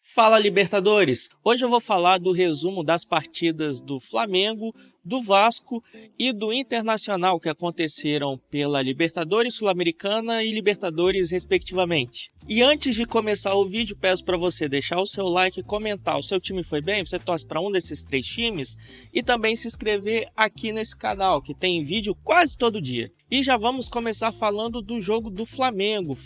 Fala Libertadores! Hoje eu vou falar do resumo das partidas do Flamengo, do Vasco e do Internacional que aconteceram pela Libertadores Sul-Americana e Libertadores respectivamente. E antes de começar o vídeo, peço para você deixar o seu like, comentar o seu time foi bem, você torce para um desses três times e também se inscrever aqui nesse canal que tem vídeo quase todo dia. E já vamos começar falando do jogo do Flamengo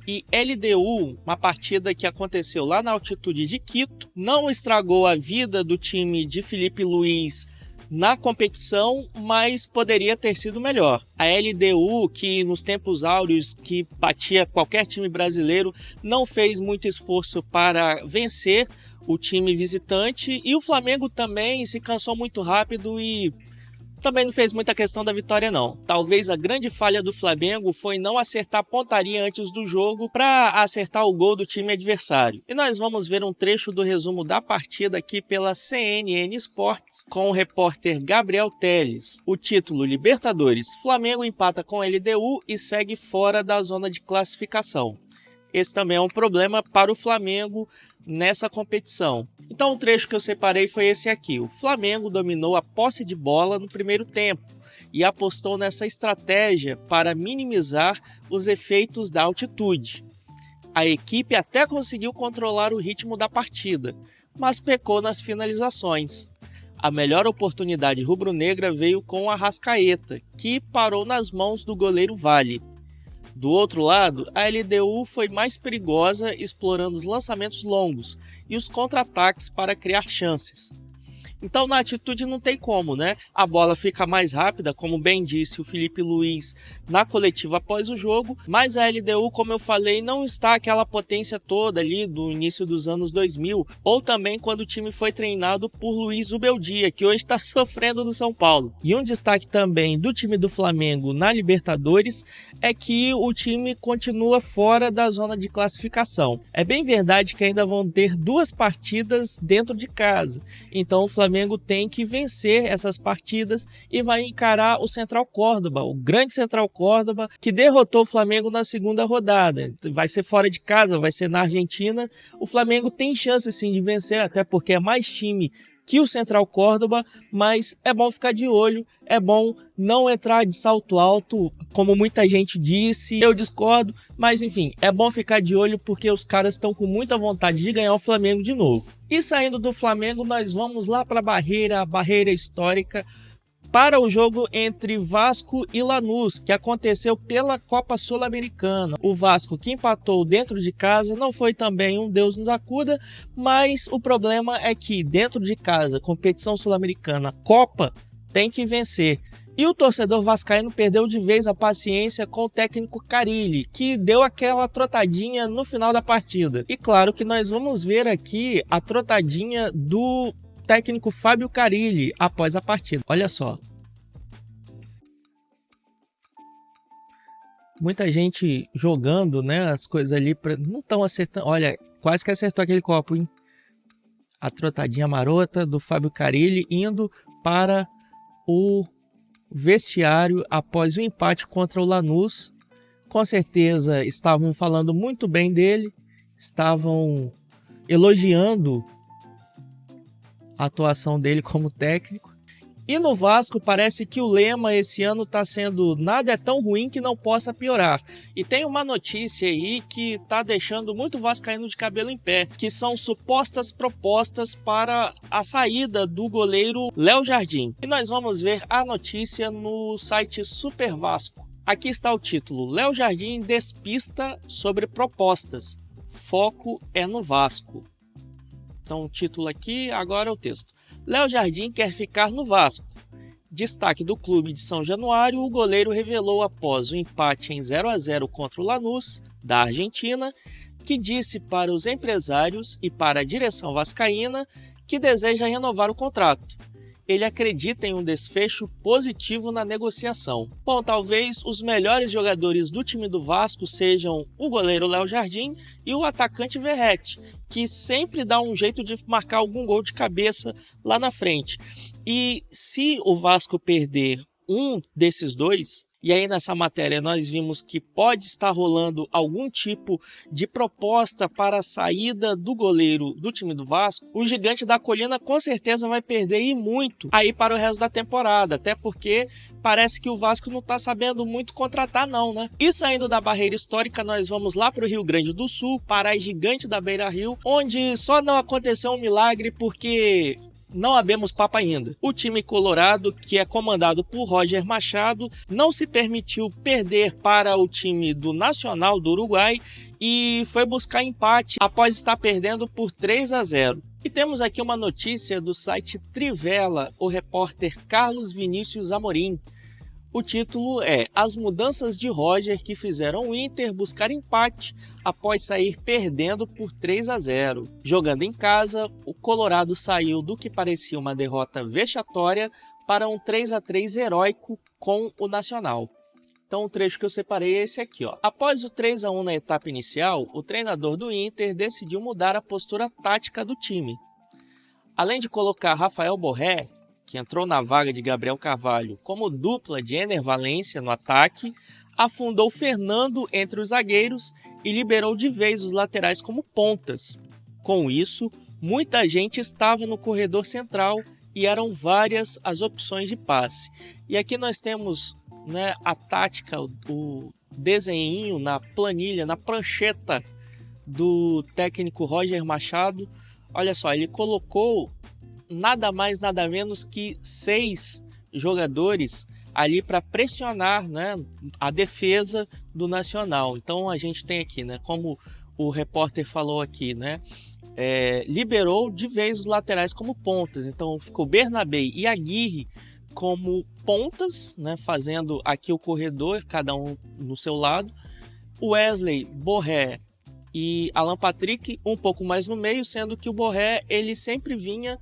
e LDU, uma partida que aconteceu lá na altitude de Quito, não estragou a vida do time de Felipe Luiz na competição, mas poderia ter sido melhor. A LDU, que nos tempos áureos que batia qualquer time brasileiro, não fez muito esforço para vencer o time visitante, e o Flamengo também se cansou muito rápido e também não fez muita questão da vitória não. Talvez a grande falha do Flamengo foi não acertar a pontaria antes do jogo para acertar o gol do time adversário. E nós vamos ver um trecho do resumo da partida aqui pela CNN Sports com o repórter Gabriel Teles. O título: Libertadores, Flamengo empata com LDU e segue fora da zona de classificação. Esse também é um problema para o Flamengo nessa competição. Então o trecho que eu separei foi esse aqui. O Flamengo dominou a posse de bola no primeiro tempo e apostou nessa estratégia para minimizar os efeitos da altitude. A equipe até conseguiu controlar o ritmo da partida, mas pecou nas finalizações. A melhor oportunidade rubro-negra veio com o Arrascaeta, que parou nas mãos do goleiro Vale. Do outro lado, a LDU foi mais perigosa, explorando os lançamentos longos e os contra-ataques para criar chances. Então na atitude não tem como, né? A bola fica mais rápida, como bem disse o Felipe Luiz na coletiva após o jogo, mas a LDU, como eu falei, não está aquela potência toda ali do início dos anos 2000, ou também quando o time foi treinado por Luiz Zubeldia, que hoje está sofrendo no São Paulo. E um destaque também do time do Flamengo na Libertadores é que o time continua fora da zona de classificação. É bem verdade que ainda vão ter duas partidas dentro de casa, então o Flamengo tem que vencer essas partidas e vai encarar o Central Córdoba, o grande Central Córdoba, que derrotou o Flamengo na segunda rodada. Vai ser fora de casa, vai ser na Argentina. O Flamengo tem chance sim de vencer, até porque é mais time que o Central Córdoba, mas é bom ficar de olho, é bom não entrar de salto alto, como muita gente disse. Eu discordo, mas enfim, é bom ficar de olho porque os caras estão com muita vontade de ganhar o Flamengo de novo. E saindo do Flamengo, nós vamos lá para a barreira histórica, para o jogo entre Vasco e Lanús, que aconteceu pela Copa Sul-Americana. O Vasco, que empatou dentro de casa, não foi também um Deus nos acuda, mas o problema é que dentro de casa, competição sul-americana, Copa, tem que vencer. E o torcedor vascaíno perdeu de vez a paciência com o técnico Carille, que deu aquela trotadinha no final da partida. E claro que nós vamos ver aqui a trotadinha do técnico Fábio Carille após a partida. Olha só. Muita gente jogando, né, as coisas ali, não estão acertando. Olha, quase que acertou aquele copo, hein? A trotadinha marota do Fábio Carille indo para o vestiário após o empate contra o Lanús. Com certeza estavam falando muito bem dele, estavam elogiando a atuação dele como técnico. E no Vasco parece que o lema esse ano está sendo: nada é tão ruim que não possa piorar. E tem uma notícia aí que está deixando muito vascaíno de cabelo em pé, que são supostas propostas para a saída do goleiro Léo Jardim. E nós vamos ver a notícia no site Super Vasco. Aqui está o título: Léo Jardim despista sobre propostas. Foco é no Vasco. Então o título aqui, agora o texto. Léo Jardim quer ficar no Vasco. Destaque do clube de São Januário, o goleiro revelou após o empate em 0-0 contra o Lanús, da Argentina, que disse para os empresários e para a direção vascaína que deseja renovar o contrato. Ele acredita em um desfecho positivo na negociação. Bom, talvez os melhores jogadores do time do Vasco sejam o goleiro Léo Jardim e o atacante Verratti, que sempre dá um jeito de marcar algum gol de cabeça lá na frente. E se o Vasco perder um desses dois, E aí nessa matéria nós vimos que pode estar rolando algum tipo de proposta para a saída do goleiro do time do Vasco. O Gigante da Colina com certeza vai perder e muito aí para o resto da temporada, até porque parece que o Vasco não está sabendo muito contratar não, né? E saindo da barreira histórica, nós vamos lá para o Rio Grande do Sul, para a Gigante da Beira-Rio, onde só não aconteceu um milagre porque não abemos papo ainda. O time colorado, que é comandado por Roger Machado, não se permitiu perder para o time do Nacional do Uruguai e foi buscar empate após estar perdendo por 3-0. E temos aqui uma notícia do site Trivela, o repórter Carlos Vinícius Amorim. O título é As mudanças de Roger que fizeram o Inter buscar empate após sair perdendo por 3-0. Jogando em casa, o Colorado saiu do que parecia uma derrota vexatória para um 3-3 heróico com o Nacional. Então o trecho que eu separei é esse aqui, ó. Após o 3-1 na etapa inicial, o treinador do Inter decidiu mudar a postura tática do time. Além de colocar Rafael Borré, que entrou na vaga de Gabriel Carvalho como dupla de Ener Valencia no ataque, afundou Fernando entre os zagueiros e liberou de vez os laterais como pontas. Com isso, muita gente estava no corredor central e eram várias as opções de passe. E aqui nós temos, né, a tática, o desenho na planilha, na prancheta do técnico Roger Machado. Olha só, ele colocou nada mais, nada menos que 6 jogadores ali para pressionar, né, a defesa do Nacional. Então a gente tem aqui, né, como o repórter falou aqui, né, liberou de vez os laterais como pontas. Então ficou Bernabé e Aguirre como pontas, né, fazendo aqui o corredor, cada um no seu lado. Wesley, Borré e Alan Patrick um pouco mais no meio, sendo que o Borré ele sempre vinha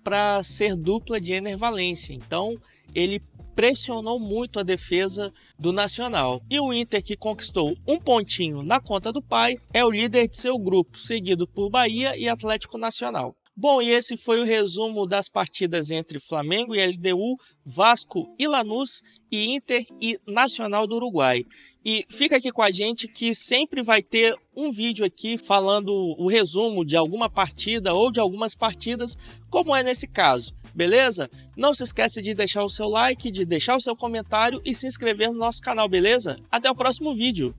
para ser dupla de Ener Valencia. Então ele pressionou muito a defesa do Nacional. E o Inter, que conquistou um pontinho na conta do pai, é o líder de seu grupo, seguido por Bahia e Atlético Nacional. Bom, e esse foi o resumo das partidas entre Flamengo e LDU, Vasco e Lanús, e Inter e Nacional do Uruguai. E fica aqui com a gente que sempre vai ter um vídeo aqui falando o resumo de alguma partida ou de algumas partidas, como é nesse caso, beleza? Não se esqueça de deixar o seu like, de deixar o seu comentário e se inscrever no nosso canal, beleza? Até o próximo vídeo!